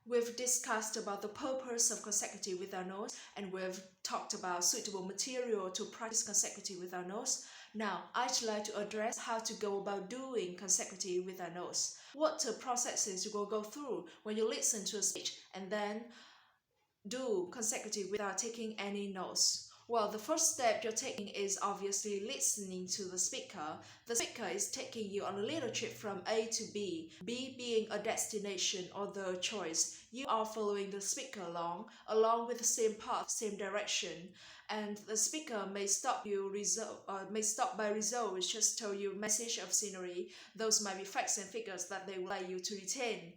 We've discussed about the purpose of consecutive with our notes, and we've talked about suitable material to practice consecutive with our notes. Now, I'd like to address how to go about doing consecutive with our notes. What processes you will go through when you listen to a speech and then do consecutive without taking any notes. Well, the first step you're taking is obviously listening to the speaker. The speaker is taking you on a little trip from A to B, B being a destination or the choice. You are following the speaker along with the same path, same direction, and the speaker may stop by results, just tell you message of scenery. Those might be facts and figures that they would like you to retain.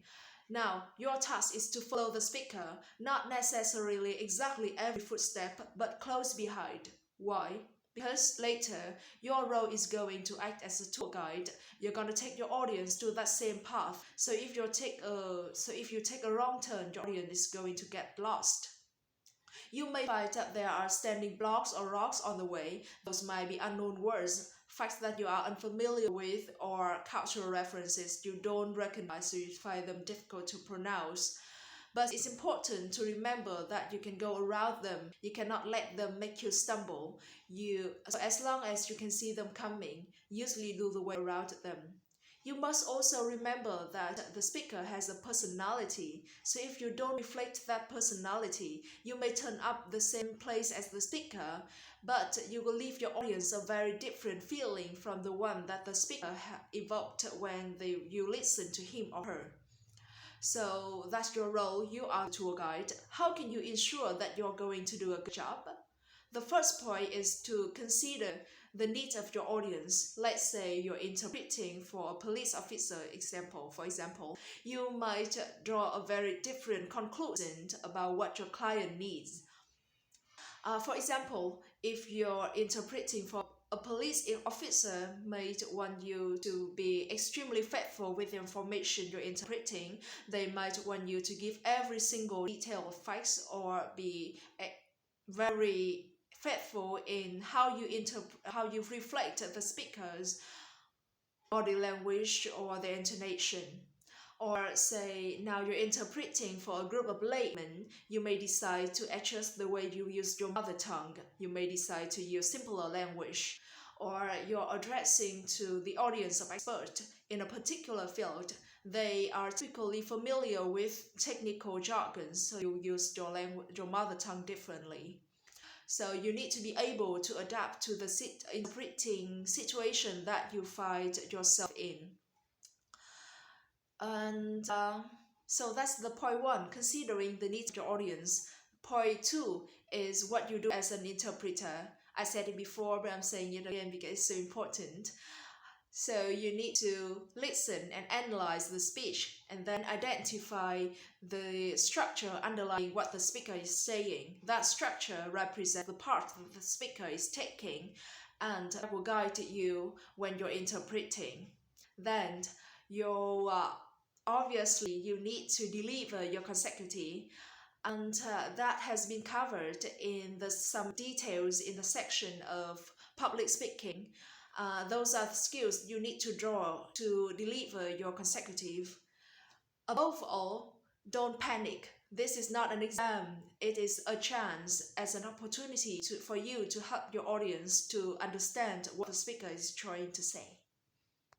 Now, your task is to follow the speaker, not necessarily exactly every footstep, but close behind. Why? Because later, your role is going to act as a tour guide. You're going to take your audience to that same path. So if you take a wrong turn, your audience is going to get lost. You may find that there are standing blocks or rocks on the way. Those might be unknown words, facts that you are unfamiliar with, or cultural references you don't recognize, so you find them difficult to pronounce. But it's important to remember that you can go around them. You cannot let them make you stumble. So as long as you can see them coming, usually do the way around them. You must also remember that the speaker has a personality, so if you don't reflect that personality, you may turn up the same place as the speaker, but you will leave your audience a very different feeling from the one that the speaker evoked when you listen to him or her. So that's your role. You are the tour guide. How can you ensure that you're going to do a good job? The first point is to consider the needs of your audience. Let's say you're interpreting for a police officer for example, you might draw a very different conclusion about what your client needs. For example, if you're interpreting for a police officer might want you to be extremely faithful with the information you're interpreting. They might want you to give every single detail of facts, or be very faithful in how you reflect the speaker's body language or their intonation. Or say now you're interpreting for a group of laymen, you may decide to adjust the way you use your mother tongue. You may decide to use simpler language. Or you're addressing to the audience of experts in a particular field. They are typically familiar with technical jargon, so you use your mother tongue differently. So you need to be able to adapt to the interpreting situation that you find yourself in. And so that's the point one, considering the needs of your audience. Point two is what you do as an interpreter. I said it before, but I'm saying it again because it's so important. So you need to listen and analyze the speech, and then identify the structure underlying what the speaker is saying. That structure represents the part that the speaker is taking, and that will guide you when you're interpreting. Then obviously you need to deliver your consecutive, and that has been covered in some details in the section of public speaking. Those are the skills you need to draw to deliver your consecutive. Above all, don't panic. This is not an exam. It is a chance, as an opportunity for you to help your audience to understand what the speaker is trying to say.